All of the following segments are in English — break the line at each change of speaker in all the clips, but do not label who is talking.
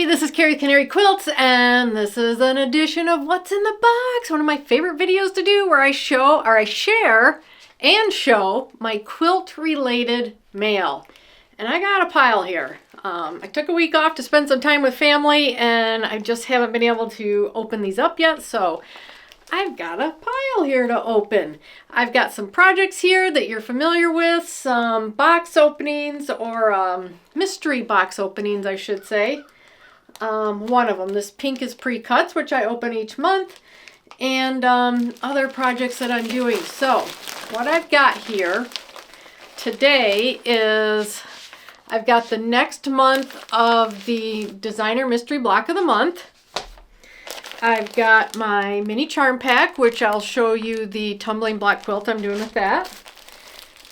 Hey, this is Canary Quilts, and this is an edition of What's in the Box, one of my favorite videos to do where I share my quilt-related mail. And I got a pile here. I took a week off to spend some time with family, and I just haven't been able to open these up yet, so I've got a pile here to open. I've got some projects here that you're familiar with, some box openings, or mystery box openings, I should say. One of them, this pink is pre-cuts, which I open each month, and other projects that I'm doing. So what I've got here today is I've got the next month of the designer mystery block of the month. I've got my mini charm pack, which I'll show you the tumbling block quilt I'm doing with that.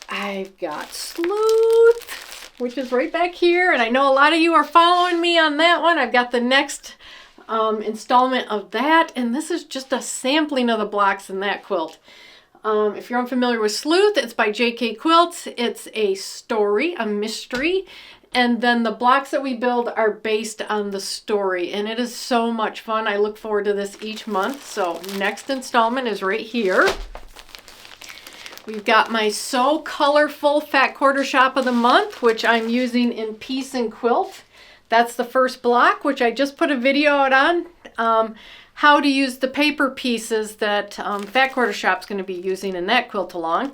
I've got Sleuth, which is right back here, and I know a lot of you are following me on that one. I've got the next installment of that, and this is just a sampling of the blocks in that quilt. If you're unfamiliar with Sleuth, it's by Quilts. It's a story, a mystery, and then the blocks that we build are based on the story, and it is so much fun. I look forward to this each month. So next installment is right here. We've got my So Colorful Fat Quarter Shop of the month, which I'm using in Piece and Quilt. That's the first block, which I just put a video out on, how to use the paper pieces that Fat Quarter Shop's going to be using in that quilt along.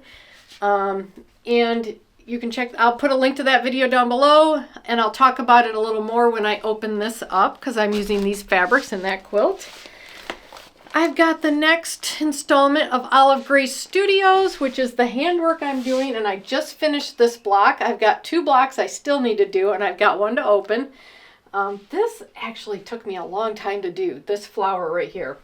And you can check, I'll put a link to that video down below, and I'll talk about it a little more when I open this up, because I'm using these fabrics in that quilt. I've got the next installment of Olive Grace Studios, which is the handwork I'm doing, and I just finished this block. I've got 2 blocks I still need to do, and I've got one to open. This actually took me a long time to do, this flower right here.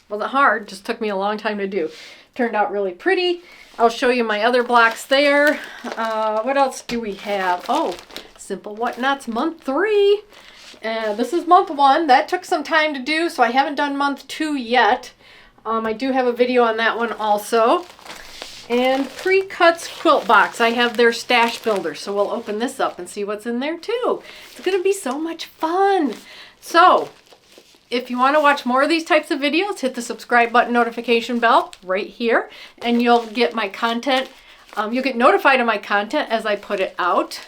Wasn't hard, just took me a long time to do. Turned out really pretty. I'll show you my other blocks there. What else do we have? Oh, Simple Whatnots month 3. This is month 1. That took some time to do, so I haven't done month 2 yet. I do have a video on that one also. And Pre-Cuts Quilt Box. I have their stash builder, so we'll open this up and see what's in there too. It's going to be so much fun. So, if you want to watch more of these types of videos, hit the subscribe button, notification bell right here, and you'll get my content. You'll get notified of my content as I put it out.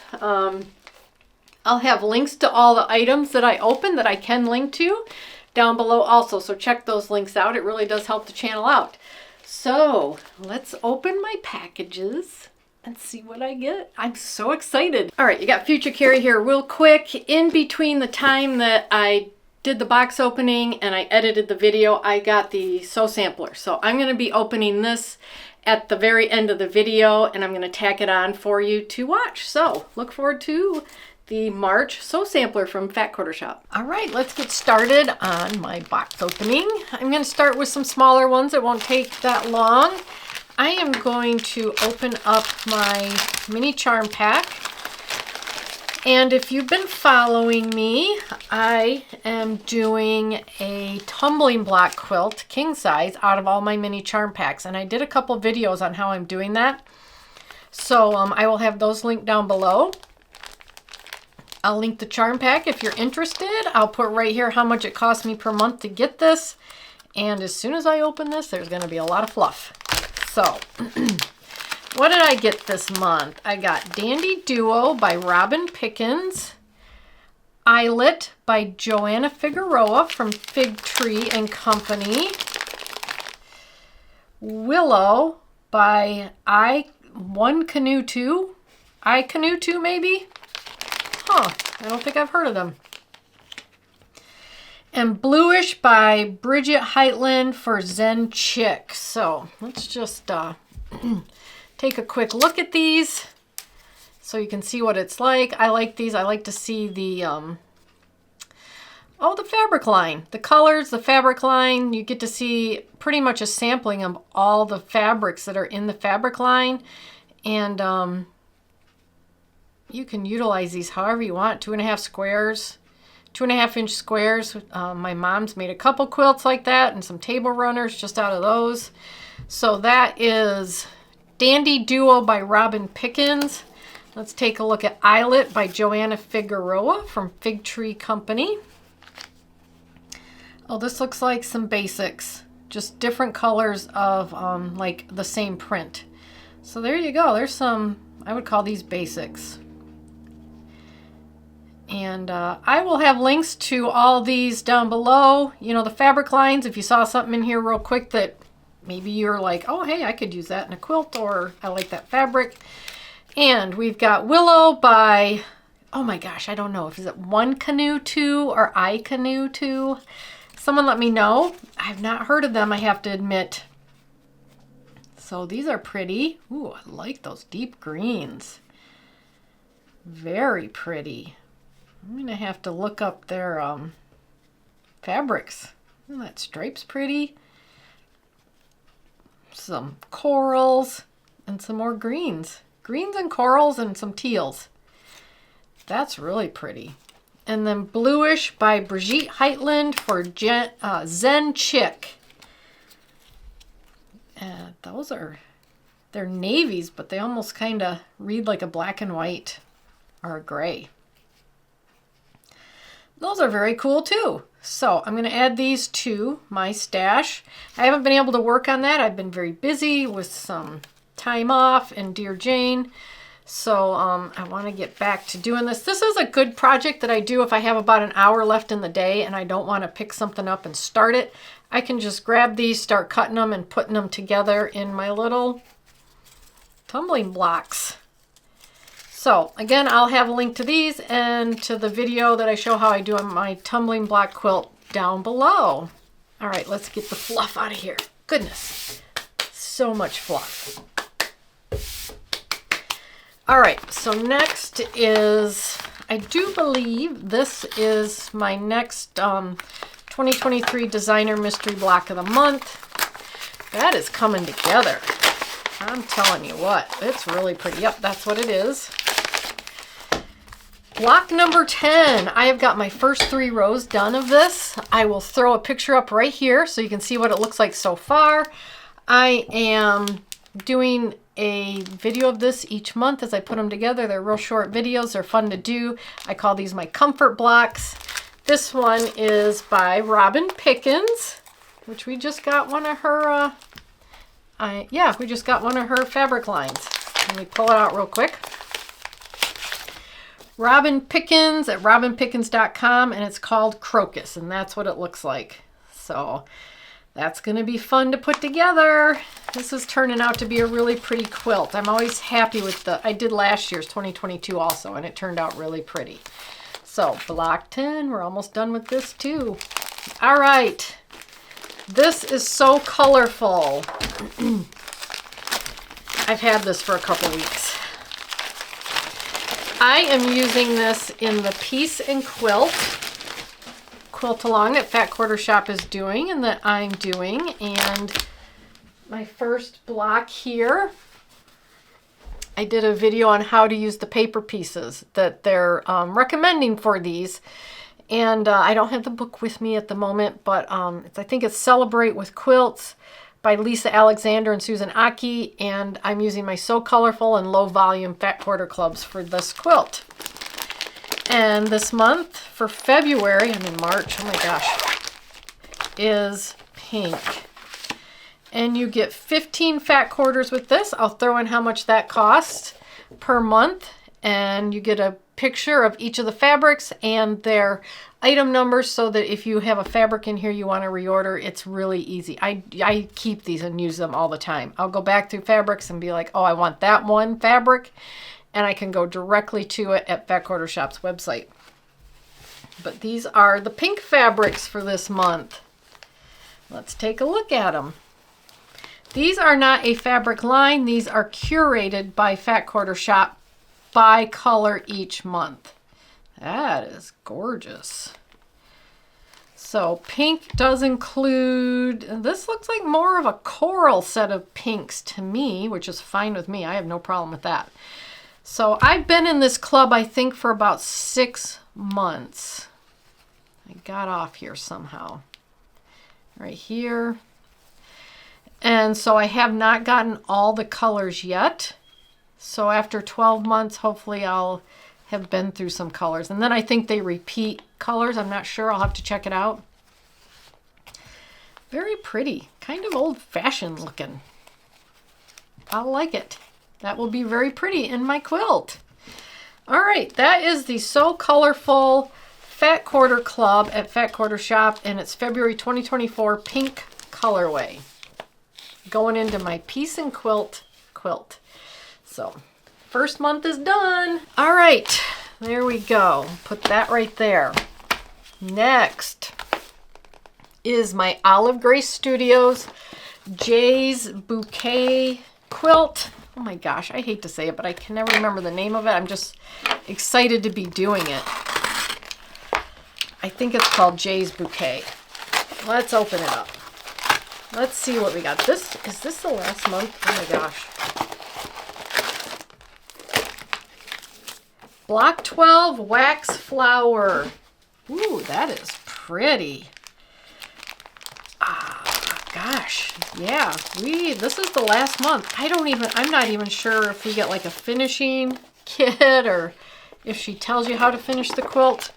I'll have links to all the items that I open that I can link to down below also, so check those links out. It really does help the channel out. So let's open my packages and see what I get. I'm so excited. All right, you got Future Carrie here real quick. In between the time that I did the box opening and I edited the video, I got the sew sampler. So I'm going to be opening this at the very end of the video, and I'm going to tack it on for you to watch. So look forward to the March sew sampler from Fat Quarter Shop. All right, let's get started on my box opening. I'm going to start with some smaller ones. It won't take that long. I am going to open up my mini charm pack. And if you've been following me, I am doing a tumbling block quilt, king size, out of all my mini charm packs. And I did a couple videos on how I'm doing that. So I will have those linked down below. I'll link the charm pack if you're interested. I'll put right here how much it cost me per month to get this. And as soon as I open this, there's going to be a lot of fluff. So, what did I get this month? I got Dandy Duo by Robin Pickens. Eyelet by Joanna Figueroa from Fig Tree and Company. Willow by I Canoe 2 maybe? Huh, I don't think I've heard of them. And Bluish by Bridget Heitland for Zen Chick. So let's just take a quick look at these so you can see what it's like. I like these. I like to see the the fabric line. The colors, the fabric line. You get to see pretty much a sampling of all the fabrics that are in the fabric line. And you can utilize these however you want. 2.5 squares, 2.5-inch squares. My mom's made a couple quilts like that and some table runners just out of those. So that is Dandy Duo by Robin Pickens. Let's take a look at Eyelet by Joanna Figueroa from Fig Tree Company. Oh, this looks like some basics. Just different colors of like the same print. So there you go. There's some, I would call these basics. And I will have links to all these down below. You know, the fabric lines, if you saw something in here real quick that maybe you're like, oh, hey, I could use that in a quilt, or I like that fabric. And we've got Willow by, oh my gosh, I don't know if is it One Canoe 2 or I Canoe 2. Someone let me know. I've not heard of them, I have to admit. So these are pretty. Ooh, I like those deep greens. Very pretty. I'm gonna have to look up their fabrics. Oh, that stripe's pretty. Some corals and some more greens. Greens and corals and some teals. That's really pretty. And then Bluish by Brigitte Heitland for Zen Chick. Those are, they're navies, but they almost kind of read like a black and white or a gray. Those are very cool too. So I'm going to add these to my stash. I haven't been able to work on that. I've been very busy with some time off and Dear Jane. So I want to get back to doing this. This is a good project that I do if I have about an hour left in the day and I don't want to pick something up and start it. I can just grab these, start cutting them and putting them together in my little tumbling blocks. So again, I'll have a link to these and to the video that I show how I do on my tumbling block quilt down below. All right, let's get the fluff out of here. Goodness, so much fluff. All right, so next is, I do believe this is my next 2023 Designer Mystery Block of the Month. That is coming together. I'm telling you what, it's really pretty. Yep, that's what it is. Block number 10. I have got my first 3 rows done of this. I will throw a picture up right here so you can see what it looks like so far. I am doing a video of this each month as I put them together. They're real short videos. They're fun to do. I call these my comfort blocks. This one is by Robin Pickens, which we just got one of her, we just got one of her fabric lines. Let me pull it out real quick. Robin Pickens at robinpickens.com, and it's called Crocus, and that's what it looks like. So that's going to be fun to put together. This is turning out to be a really pretty quilt. I'm always happy with I did last year's 2022 also, and it turned out really pretty. So block 10, we're almost done with this too. All right, this is so colorful. I've had this for a couple weeks. I am using this in the Piece and Quilt along that Fat Quarter Shop is doing and that I'm doing. And my first block here, I did a video on how to use the paper pieces that they're recommending for these. And I don't have the book with me at the moment, but I think it's Celebrate with Quilts by Lisa Alexander and Susan Aki, and I'm using my So Colorful and Low Volume Fat Quarter Clubs for this quilt. And this month, for February, I'm in March, oh my gosh, is pink. And you get 15 fat quarters with this. I'll throw in how much that costs per month, and you get a picture of each of the fabrics and their item numbers so that if you have a fabric in here you want to reorder, it's really easy. I keep these and use them all the time. I'll go back through fabrics and be like, oh, I want that one fabric, and I can go directly to it at Fat Quarter Shop's website. But these are the pink fabrics for this month. Let's take a look at them. These are not a fabric line. These are curated by Fat Quarter Shop by color each month. That is gorgeous. So pink does include, this looks like more of a coral set of pinks to me, which is fine with me. I have no problem with that. So I've been in this club, I think, for about 6 months. I got off here somehow. Right here. And so I have not gotten all the colors yet. So after 12 months, hopefully I'll have been through some colors. And then I think they repeat colors. I'm not sure. I'll have to check it out. Very pretty. Kind of old-fashioned looking. I like it. That will be very pretty in my quilt. All right, that is the So Colorful Fat Quarter Club at Fat Quarter Shop, and it's February 2024 pink colorway. Going into my Piece and Quilt quilt. So, first month is done. All right, there we go. Put that right there. Next is my Olive Grace Studios Jay's Bouquet quilt. Oh my gosh, I hate to say it, but I can never remember the name of it. I'm just excited to be doing it. I think it's called Jay's Bouquet. Let's open it up. Let's see what we got. Is this the last month? Oh my gosh. Block 12 Wax Flower. Ooh, that is pretty. Gosh, yeah, this is the last month. I'm not even sure if we get like a finishing kit or if she tells you how to finish the quilt.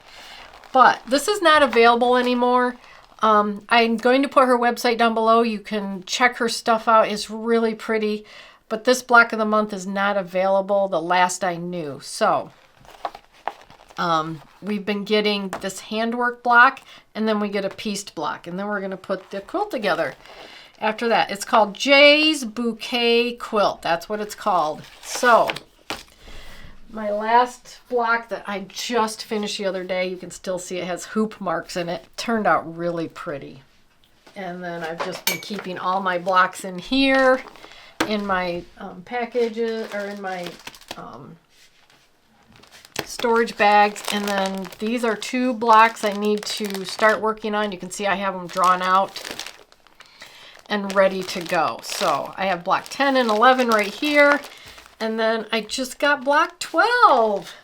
But this is not available anymore. I'm going to put her website down below. You can check her stuff out. It's really pretty. But this block of the month is not available, the last I knew. So we've been getting this handwork block, and then we get a pieced block, and then we're going to put the quilt together after that. It's called Jay's Bouquet Quilt. That's what it's called. So my last block that I just finished the other day, you can still see it has hoop marks in it. Turned out really pretty. And then I've just been keeping all my blocks in here in my packages, or in my storage bags. And then these are 2 blocks I need to start working on. You can see I have them drawn out and ready to go. So I have block 10 and 11 right here, and then I just got block 12.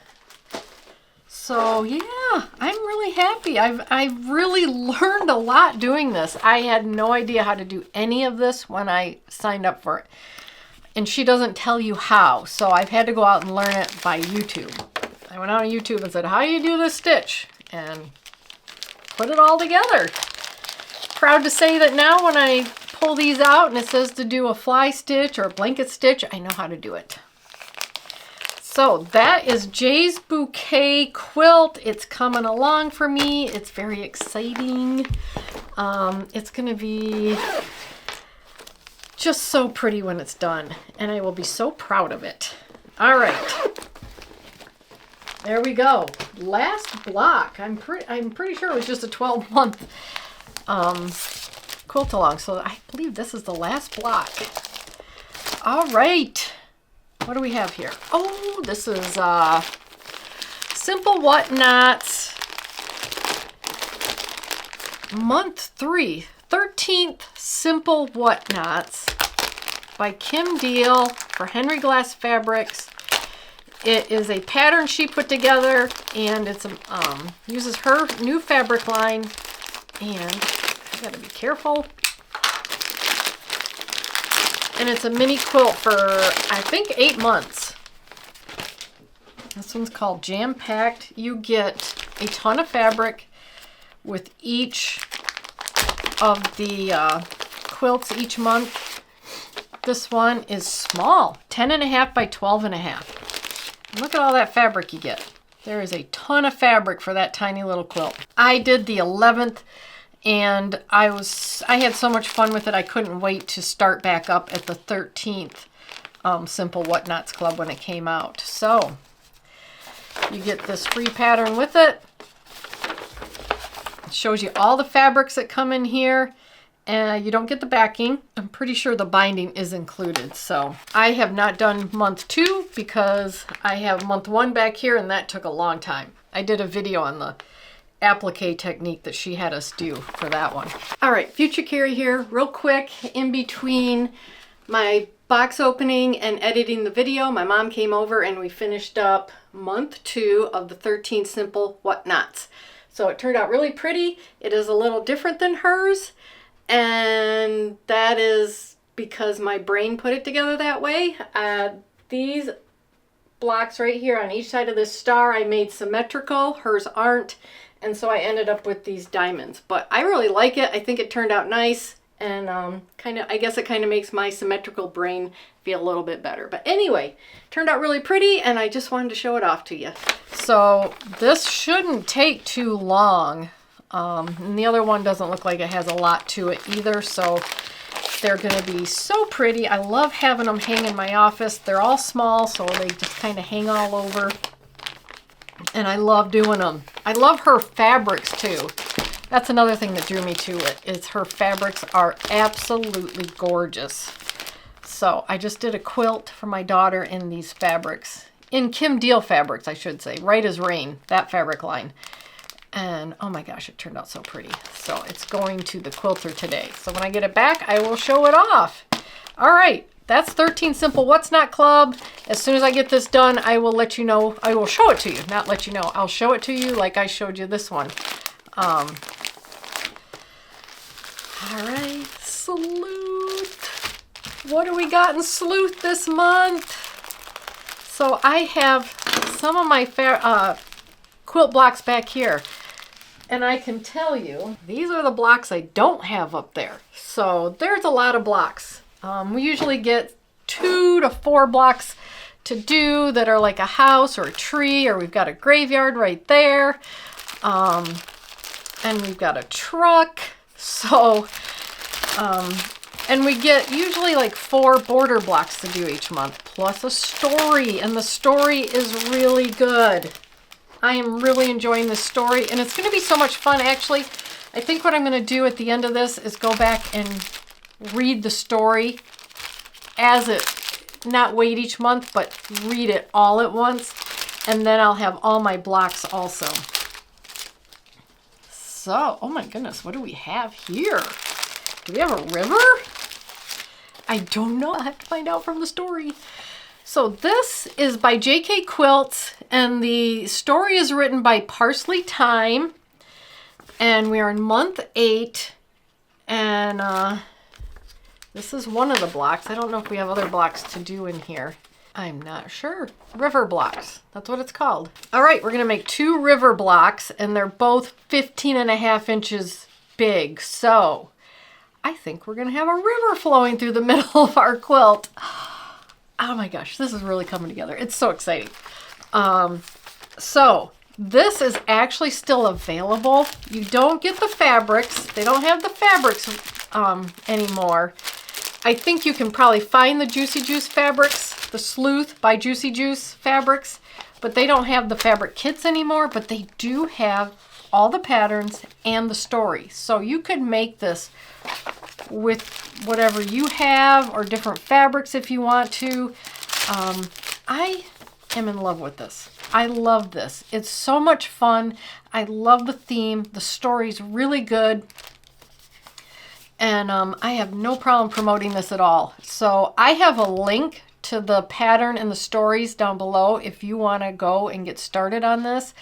So yeah, I'm really happy. I've really learned a lot doing this. I had no idea how to do any of this when I signed up for it, and she doesn't tell you how, so I've had to go out and learn it by YouTube. I went out on YouTube and said, how do you do this stitch? And put it all together. Proud to say that now when I pull these out and it says to do a fly stitch or a blanket stitch, I know how to do it. So that is Jay's Bouquet Quilt. It's coming along for me. It's very exciting. It's going to be just so pretty when it's done, and I will be so proud of it. All right. There we go. Last block. I'm pretty sure it was just a 12-month quilt along, so I believe this is the last block. All right. What do we have here? Oh, this is Simple Whatnots month 3, 13th Simple Whatnots by Kim Deal for Henry Glass Fabrics. It is a pattern she put together, and it's uses her new fabric line, and I gotta be careful. And it's a mini quilt for, I think, 8 months. This one's called Jam Packed. You get a ton of fabric with each of the quilts each month. This one is small, 10.5 by 12.5. Look at all that fabric you get. There is a ton of fabric for that tiny little quilt. I did the 11th, and I had so much fun with it, I couldn't wait to start back up at the 13th Simple Whatnots Club when it came out. So you get this free pattern with it. It shows you all the fabrics that come in here. You don't get the backing. I'm pretty sure the binding is included. So I have not done month 2 because I have month 1 back here, and that took a long time. I did a video on the applique technique that she had us do for that one. All right, Future Carrie here, real quick. In between my box opening and editing the video, my mom came over and we finished up month 2 of the 13 Simple Whatnots. So it turned out really pretty. It is a little different than hers, and that is because my brain put it together that way. These blocks right here on each side of this star I made symmetrical. Hers aren't. And so I ended up with these diamonds. But I really like it. I think it turned out nice. And I guess it kind of makes my symmetrical brain feel a little bit better. But anyway, turned out really pretty, and I just wanted to show it off to you. So this shouldn't take too long. And the other one doesn't look like it has a lot to it either. So they're going to be so pretty. I love having them hang in my office. They're all small, so they just kind of hang all over. And I love doing them. I love her fabrics too. That's another thing that drew me to it, is her fabrics are absolutely gorgeous. So I just did a quilt for my daughter in these fabrics. In Kim Deal fabrics, I should say. Right as Rain, that fabric line. And oh my gosh, it turned out so pretty. So it's going to the quilter today. So when I get it back, I will show it off. All right, that's 13 Simple What's Not Club. As soon as I get this done, I will let you know. I will show it to you, not let you know. I'll show it to you like I showed you this one. All right, Sleuth. What do we got in Sleuth this month? So I have some of my quilt blocks back here. And I can tell you, these are the blocks I don't have up there. So there's a lot of blocks. We usually get 2 to 4 blocks to do that are like a house or a tree, or we've got a graveyard right there. And we've got a truck. So, and we get usually like 4 border blocks to do each month, plus a story, and the story is really good. I am really enjoying this story, and it's going to be so much fun, actually. I think what I'm going to do at the end of this is go back and read the story as it, not wait each month, but read it all at once, and then I'll have all my blocks also. So, oh my goodness, what do we have here? Do we have a river? I don't know. I'll have to find out from the story. So this is by J.K. Quilts, and the story is written by Parsley Thyme, and we are in month 8, and this is one of the blocks. I don't know if we have other blocks to do in here. I'm not sure. River blocks. That's what it's called. All right, we're going to make 2 river blocks, and they're both 15.5 inches big. So I think we're going to have a river flowing through the middle of our quilt. Oh my gosh, this is really coming together. It's so exciting. So this is actually still available. You don't get the fabrics. They don't have the fabrics anymore. I think you can probably find the Juicy Juice fabrics, the Sleuth by Juicy Juice fabrics, but they don't have the fabric kits anymore, but they do have all the patterns and the story. So you could make this with whatever you have or different fabrics if you want to. I am in love with this. I love this. It's so much fun. I love the theme. The story's really good. And I have no problem promoting this at all. So I have a link to the pattern and the stories down below if you want to go and get started on this.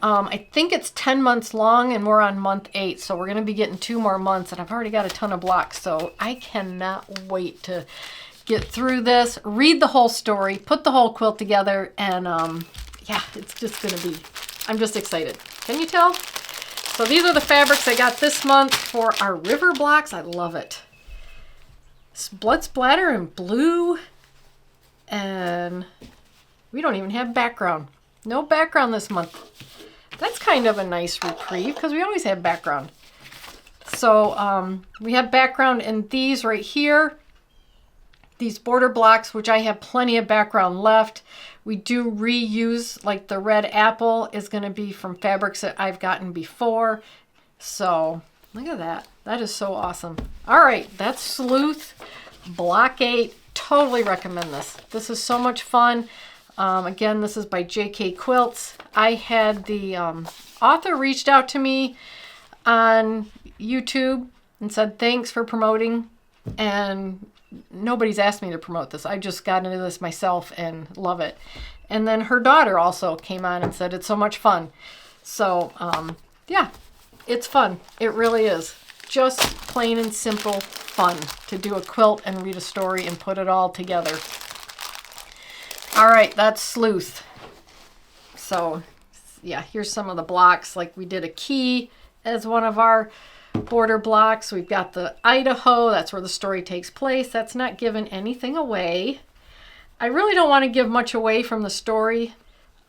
I think it's 10 months long, and we're on month 8, so we're going to be getting 2 more months, and I've already got a ton of blocks, so I cannot wait to get through this, read the whole story, put the whole quilt together, and yeah, it's just going to be, I'm just excited. Can you tell? So these are the fabrics I got this month for our river blocks. I love it. Blood splatter and blue, and we don't even have background. No background this month. That's kind of a nice reprieve because we always have background. So we have background in these right here. These border blocks, which I have plenty of background left. We do reuse, like the red apple is going to be from fabrics that I've gotten before. So look at that. That is so awesome. All right, that's Sleuth Block 8. Totally recommend this. This is so much fun. Again, this is by J.K. Quilts. I had the author reached out to me on YouTube and said, thanks for promoting. And nobody's asked me to promote this. I just got into this myself and love it. And then her daughter also came on and said, it's so much fun. So, yeah, it's fun. It really is. Just plain and simple fun to do a quilt and read a story and put it all together. All right, that's Sleuth. So yeah, here's some of the blocks. Like we did a key as one of our border blocks. We've got the Idaho. That's where the story takes place. That's not giving anything away. I really don't want to give much away from the story.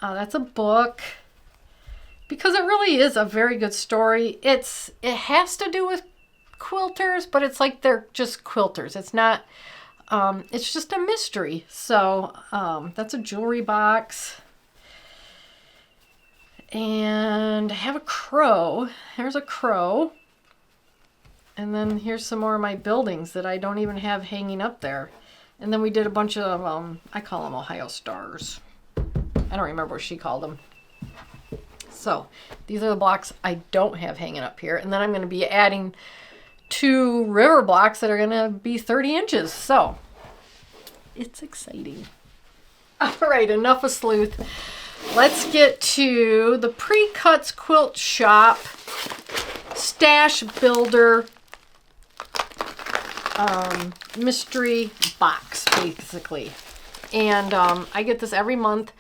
That's a book. Because it really is a very good story. It has to do with quilters, but it's like they're just quilters. It's not, it's just a mystery. So that's a jewelry box. And I have a crow. There's a crow. And then here's some more of my buildings that I don't even have hanging up there. And then we did a bunch of, I call them Ohio Stars. I don't remember what she called them. So these are the blocks I don't have hanging up here. And then I'm going to be adding 2 river blocks that are going to be 30 inches. So it's exciting. All right, enough of Sleuth. Let's get to the Pre-Cuts Quilt Shop Stash Builder mystery box, basically. And I get this every month.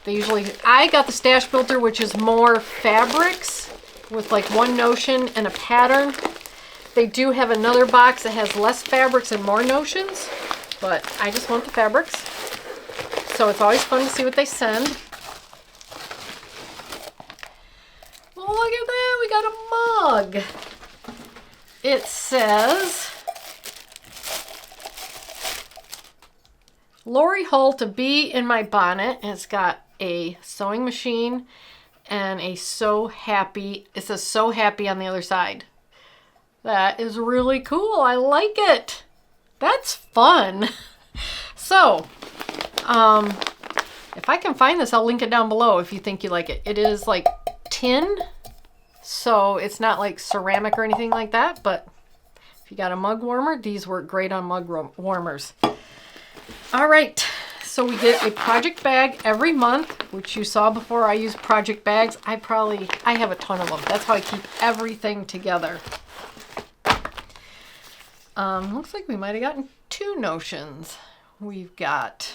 I got the Stash Builder, which is more fabrics with like one notion and a pattern. They do have another box that has less fabrics and more notions, but I just want the fabrics. So it's always fun to see what they send. Oh, look at that, we got a mug. It says, Lori Holt, a bee in my bonnet, and it's got a sewing machine and a so happy. It says so happy on the other side. That is really cool. I like it. That's fun. So, if I can find this, I'll link it down below if you think you like it. It is like tin, so it's not like ceramic or anything like that, but if you got a mug warmer, these work great on mug warmers. All right, so we get a project bag every month, which you saw before. I use project bags. I have a ton of them. That's how I keep everything together. Looks like we might have gotten 2 notions. We've got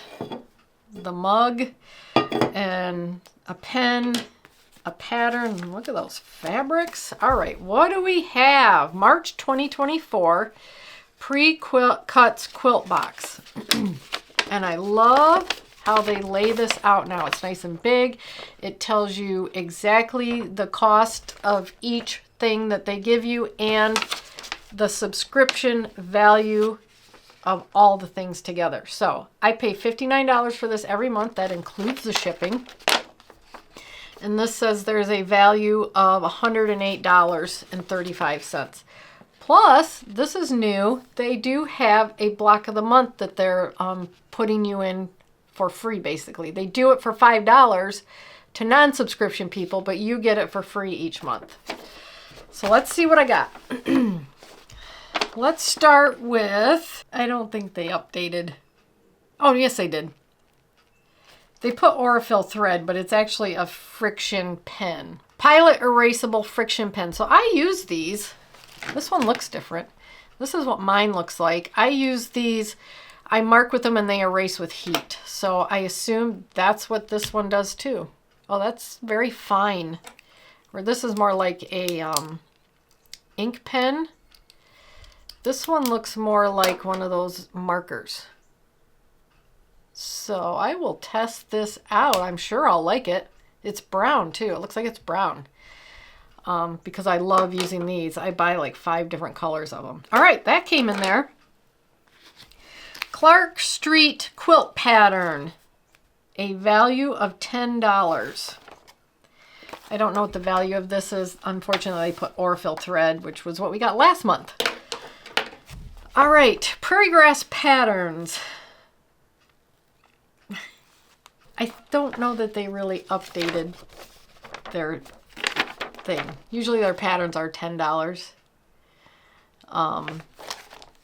the mug and a pen, a pattern. Look at those fabrics. All right, what do we have? March 2024 Pre-Cuts Quilt Box. And I love how they lay this out now. It's nice and big. It tells you exactly the cost of each thing that they give you and the subscription value of all the things together. So I pay $59 for this every month. That includes the shipping. And this says there's a value of $108.35. Plus, this is new. They do have a block of the month that they're putting you in for free, basically. They do it for $5 to non-subscription people, but you get it for free each month. So let's see what I got. Let's start with, I don't think they updated. Oh, yes, they did. They put Aurifil thread, but it's actually a friction pen. Pilot erasable friction pen. So I use these. This one looks different. This is what mine looks like. I use these, I mark with them and they erase with heat. So I assume that's what this one does too. Oh, that's very fine. Where this is more like a ink pen. This one looks more like one of those markers. So I will test this out. I'm sure I'll like it. It's brown too. It looks like it's brown. Because I love using these. I buy like 5 different colors of them. All right, that came in there. Clark Street quilt pattern. A value of $10. I don't know what the value of this is. Unfortunately, I put Aurifil thread, which was what we got last month. All right, prairie grass patterns. I don't know that they really updated their thing. Usually their patterns are $10.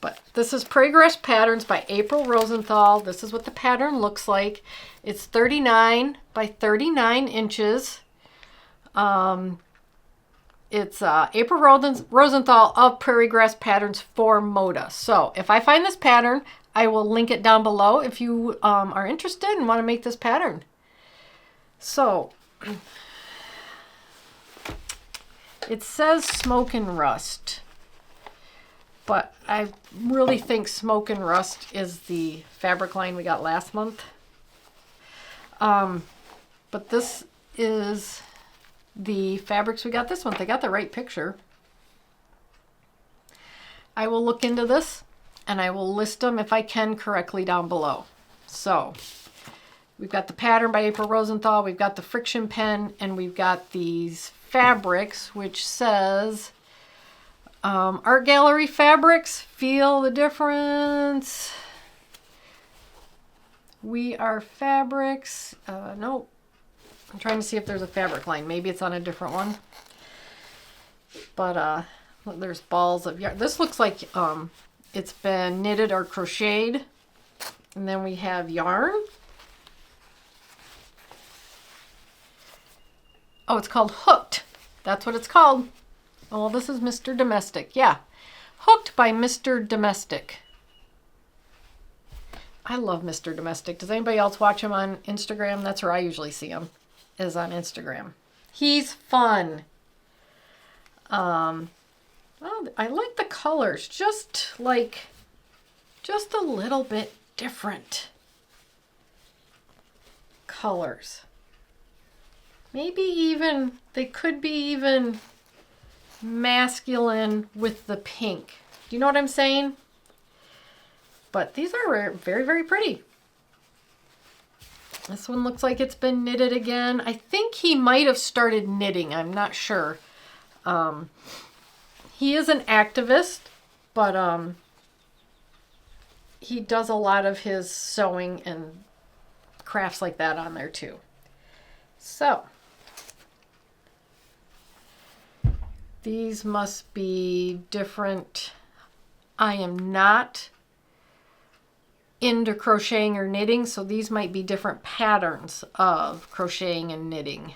But this is Prairie Grass Patterns by April Rosenthal. This is what the pattern looks like. It's 39 by 39 inches. It's April Rosenthal of Prairie Grass Patterns for Moda. So if I find this pattern, I will link it down below if you are interested and want to make this pattern. So it says Smoke and Rust, but I really think Smoke and Rust is the fabric line we got last month. But this is the fabrics we got this month. They got the right picture. I will look into this and I will list them if I can correctly down below. So we've got the pattern by April Rosenthal, we've got the friction pen, and we've got these fabrics, which says Art Gallery Fabrics. Feel the difference. We Are Fabrics. Nope. I'm trying to see if there's a fabric line. Maybe it's on a different one. But look, there's balls of yarn. This looks like it's been knitted or crocheted. And then we have yarn. Oh, it's called Hooked. That's what it's called. Oh, well, this is Mr. Domestic. Yeah. Hooked by Mr. Domestic. I love Mr. Domestic. Does anybody else watch him on Instagram? That's where I usually see him, is on Instagram. He's fun. Oh, I like the colors. Just a little bit different colors. Maybe even, they could be even masculine with the pink. Do you know what I'm saying? But these are very, very pretty. This one looks like it's been knitted again. I think he might have started knitting. I'm not sure. He is an activist, but he does a lot of his sewing and crafts like that on there too. So these must be different. I am not into crocheting or knitting, so these might be different patterns of crocheting and knitting.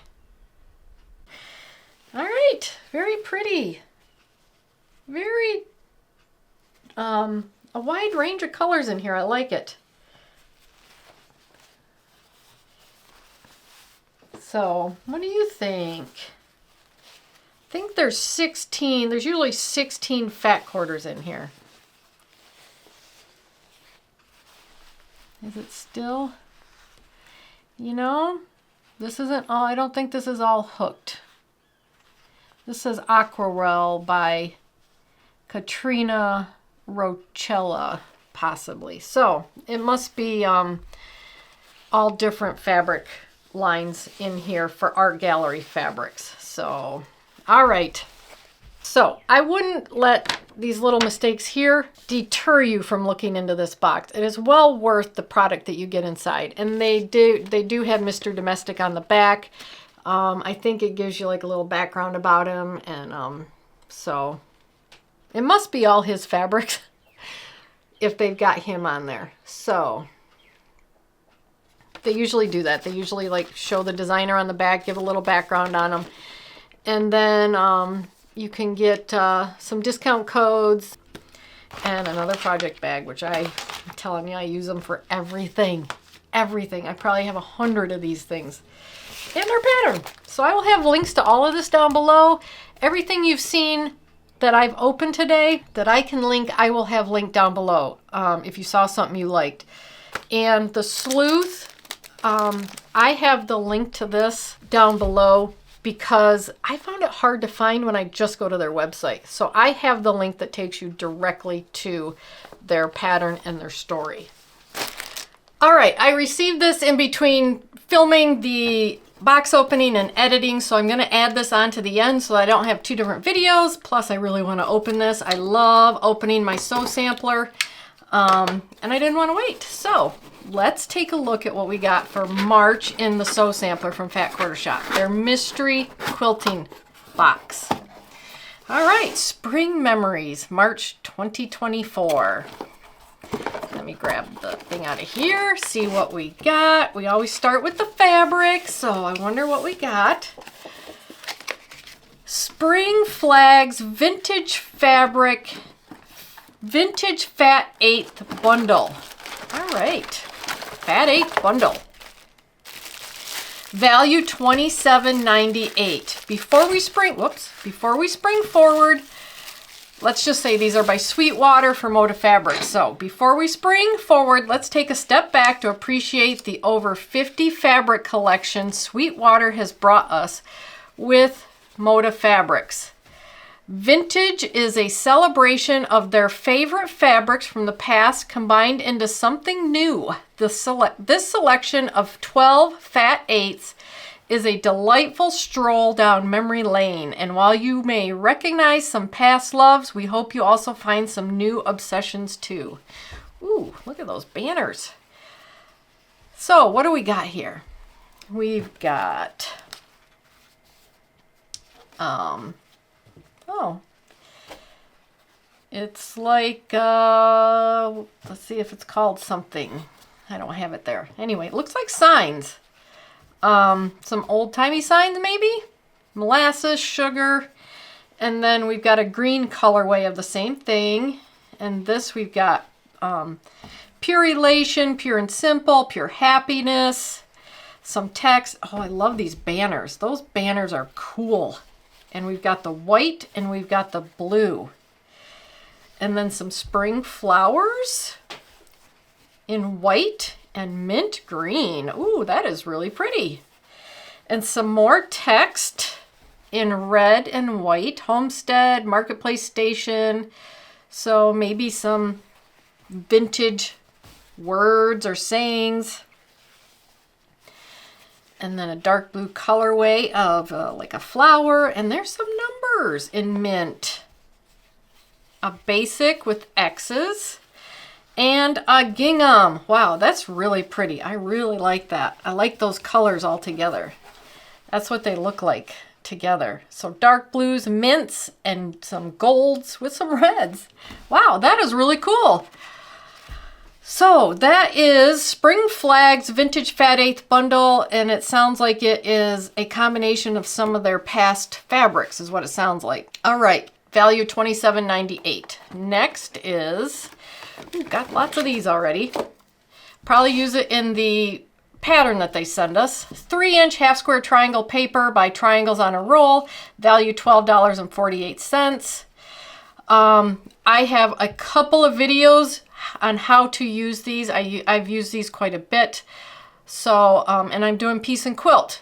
All right, very pretty. Very, a wide range of colors in here. I like it. So, what do you think? I think there's 16, there's usually 16 fat quarters in here. Is it still? You know, this isn't all, I don't think this is all hooked. This says Aquarelle by Katrina Rochella, possibly. So it must be all different fabric lines in here for Art Gallery Fabrics. So, all right. So I wouldn't let these little mistakes here deter you from looking into this box. It is well worth the product that you get inside. And they do have Mr. Domestic on the back. I think it gives you like a little background about him. And so it must be all his fabrics if they've got him on there. So they usually do that. They usually like show the designer on the back, give a little background on them. And then you can get some discount codes and another project bag, which I'm telling you, I use them for everything. Everything. I probably have 100 of these things. And their pattern. So I will have links to all of this down below. Everything you've seen that I've opened today that I can link, I will have linked down below if you saw something you liked. And the Sleuth, I have the link to this down below because I found it hard to find when I just go to their website. So I have the link that takes you directly to their pattern and their story. All right, I received this in between filming the box opening and editing, so I'm going to add this on to the end so I don't have two different videos. Plus, I really want to open this. I love opening my sew sampler, and I didn't want to wait. So let's take a look at what we got for March in the sew sampler from Fat Quarter Shop. Their mystery quilting box. All right, Spring Memories, March 2024. Let me grab the thing out of here, see what we got. We always start with the fabric, so I wonder what we got. Spring Flags Vintage Fabric Vintage Fat 8th Bundle. All right, Fat 8th Bundle. Value $27.98. Before we spring forward, let's just say these are by Sweetwater for Moda Fabrics. So before we spring forward, let's take a step back to appreciate the over 50 fabric collection Sweetwater has brought us with Moda Fabrics. Vintage is a celebration of their favorite fabrics from the past combined into something new. This selection of 12 Fat 8s is a delightful stroll down memory lane. And while you may recognize some past loves, we hope you also find some new obsessions too. Ooh, look at those banners. So what do we got here? We've got, it's like, let's see if it's called something. I don't have it there. Anyway, it looks like signs. Some old-timey signs maybe? Molasses, sugar, and then we've got a green colorway of the same thing. And this we've got pure elation, pure and simple, pure happiness, some text. Oh, I love these banners. Those banners are cool. And we've got the white and we've got the blue. And then some spring flowers in white and mint green. Ooh, that is really pretty. And some more text in red and white. Homestead, Marketplace Station. So maybe some vintage words or sayings. And then a dark blue colorway of like a flower. And there's some numbers in mint. A basic with X's. And a gingham. Wow, that's really pretty. I really like that. I like those colors all together. That's what they look like together. So dark blues, mints, and some golds with some reds. Wow, that is really cool. So that is Spring Flags Vintage Fat 8th Bundle, and it sounds like it is a combination of some of their past fabrics is what it sounds like. All right, value $27.98. Next is, we've got lots of these already. Probably use it in the pattern that they send us. 3-inch half square triangle paper by Triangles on a Roll, value $12.48. I have a couple of videos on how to use these. I've used these quite a bit. So, and I'm doing Piece and Quilt,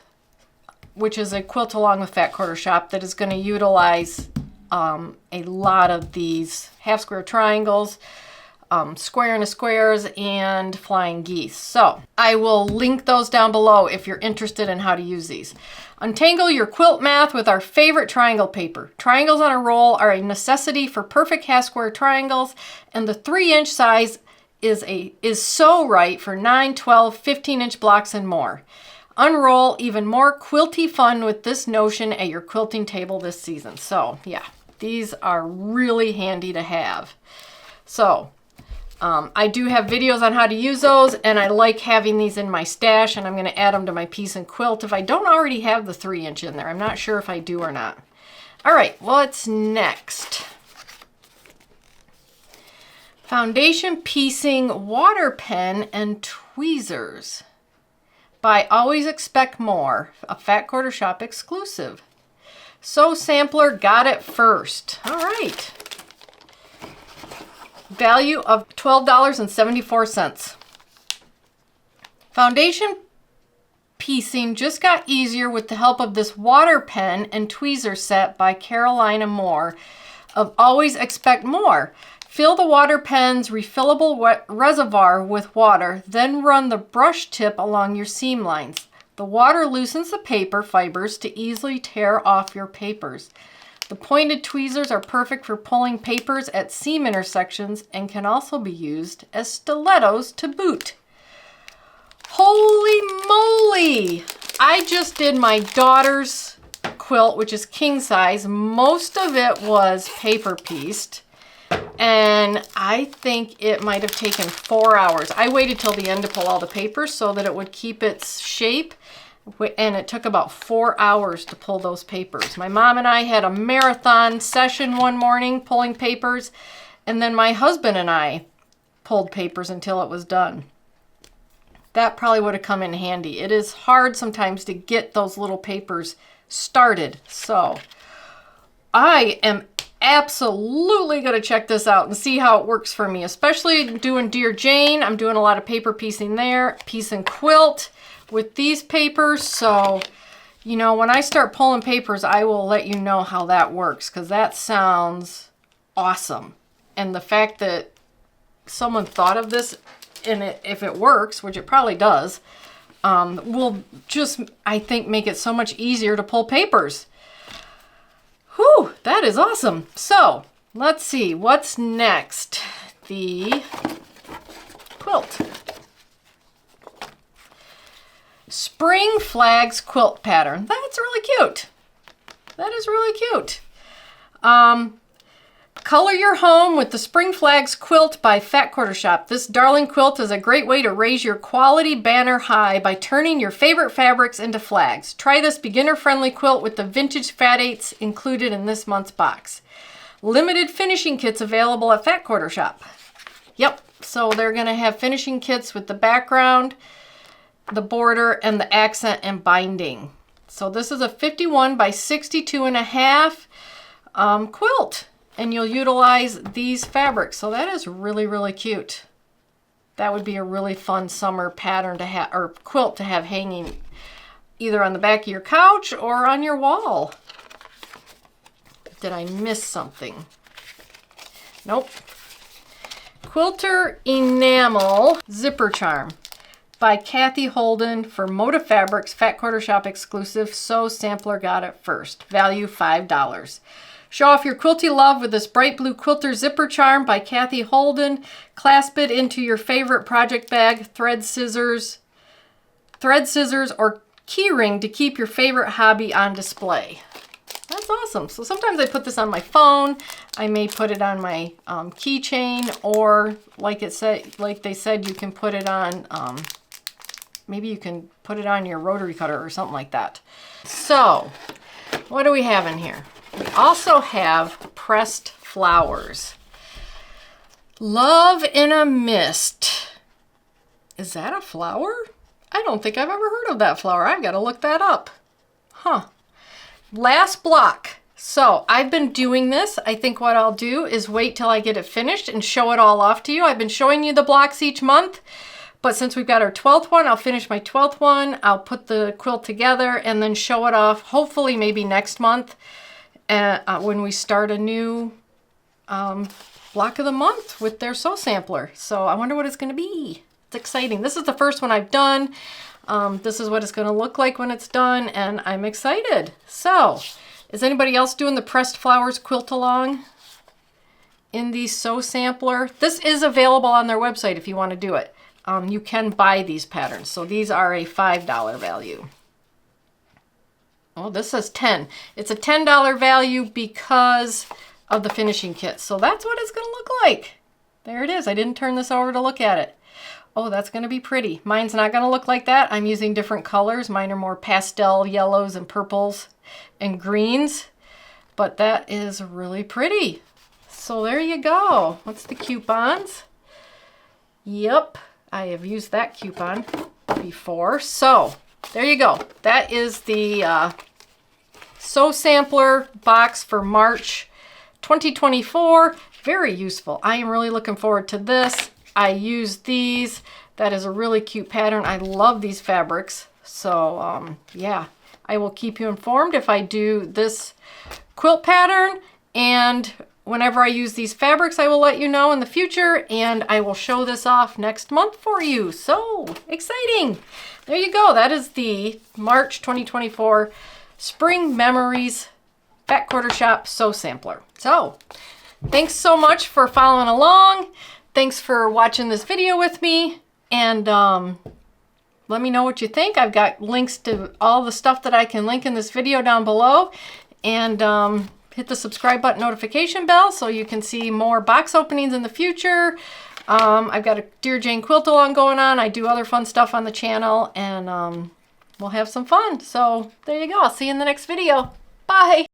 which is a quilt along with Fat Quarter Shop that is going to utilize a lot of these half square triangles, square into squares, and flying geese. So I will link those down below if you're interested in how to use these. Untangle your quilt math with our favorite triangle paper. Triangles on a Roll are a necessity for perfect half square triangles, and the 3-inch size is so right for 9, 12, 15-inch blocks and more. Unroll even more quilty fun with this notion at your quilting table this season. So yeah, these are really handy to have. So I do have videos on how to use those, and I like having these in my stash, and I'm going to add them to my Piece and Quilt if I don't already have the 3-inch in there. I'm not sure if I do or not. All right, what's next? Foundation Piecing Water Pen and Tweezers by Always Expect More, a Fat Quarter Shop exclusive. So Sampler got it first. All right. Value of $12.74. Foundation piecing just got easier with the help of this water pen and tweezer set by Carolina Moore of Always Expect More. Fill the water pen's refillable reservoir with water, then run the brush tip along your seam lines. The water loosens the paper fibers to easily tear off your papers. The pointed tweezers are perfect for pulling papers at seam intersections and can also be used as stilettos to boot. Holy moly! I just did my daughter's quilt, which is king size. Most of it was paper pieced, and I think it might have taken 4 hours. I waited till the end to pull all the papers so that it would keep its shape, and it took about 4 hours to pull those papers. My mom and I had a marathon session one morning pulling papers, And then my husband and I pulled papers until it was done. That probably would have come in handy. It is hard sometimes to get those little papers started. So I am absolutely going to check this out and see how it works for me, especially doing Dear Jane. I'm doing a lot of paper piecing there, piece and quilt with these papers. So, you know, when I start pulling papers, I will let you know how that works, because that sounds awesome. And the fact that someone thought of this, and if it works, which it probably does, will just, I think, make it so much easier to pull papers. Whew, that is awesome. So let's see what's next. The quilt. Spring Flags quilt pattern. That's really cute. That is really cute. Color your home with the Spring Flags quilt by Fat Quarter Shop. This darling quilt is a great way to raise your quality banner high by turning your favorite fabrics into flags. Try this beginner-friendly quilt with the vintage Fat 8s included in this month's box. Limited finishing kits available at Fat Quarter Shop. Yep, so they're going to have finishing kits with the background, the border, and the accent and binding. So this is a 51 by 62 and a half quilt. And you'll utilize these fabrics. So that is really, really cute. That would be a really fun summer pattern to have, or quilt to have hanging either on the back of your couch or on your wall. Did I miss something? Nope. Quilter Enamel Zipper Charm by Kathy Holden for Moda Fabrics, Fat Quarter Shop exclusive. Sew Sampler got it first. Value $5. Show off your quilty love with this bright blue quilter zipper charm by Kathy Holden. Clasp it into your favorite project bag, thread scissors, or key ring to keep your favorite hobby on display. That's awesome. So sometimes I put this on my phone. I may put it on my keychain, or like they said, you can put it on. Maybe you can put it on your rotary cutter or something like that. So, what do we have in here? We also have pressed flowers. Love in a Mist. Is that a flower? I don't think I've ever heard of that flower. I've got to look that up. Huh. Last block. So I've been doing this. I think what I'll do is wait till I get it finished and show it all off to you. I've been showing you the blocks each month, but since we've got our 12th one, I'll finish my 12th one. I'll put the quilt together and then show it off, hopefully maybe next month. When we start a new block of the month with their sew sampler. So I wonder what it's going to be. It's exciting. This is the first one I've done. This is what it's going to look like when it's done, and I'm excited. So, is anybody else doing the pressed flowers quilt along in the sew sampler? This is available on their website if you want to do it. You can buy these patterns. So these are a $5 value. Oh, this says 10. It's a $10 value because of the finishing kit. So that's what it's going to look like. There it is. I didn't turn this over to look at it. Oh, that's going to be pretty. Mine's not going to look like that. I'm using different colors. Mine are more pastel yellows and purples and greens. But that is really pretty. So there you go. What's the coupons? Yep, I have used that coupon before. So there you go. That is the sew sampler box for March 2024. Very useful. I am really looking forward to this. I use these. That is a really cute pattern. I love these fabrics. So yeah, I will keep you informed if I do this quilt pattern, and whenever I use these fabrics, I will let you know in the future, and I will show this off next month for you. So exciting. There you go. That is the March 2024 Spring Memories Fat Quarter Shop Sew Sampler. So thanks so much for following along. Thanks for watching this video with me, and let me know what you think. I've got links to all the stuff that I can link in this video down below, and hit the subscribe button, notification bell, so you can see more box openings in the future. I've got a Dear Jane quilt along going on. I do other fun stuff on the channel, and we'll have some fun. So there you go. I'll see you in the next video. Bye.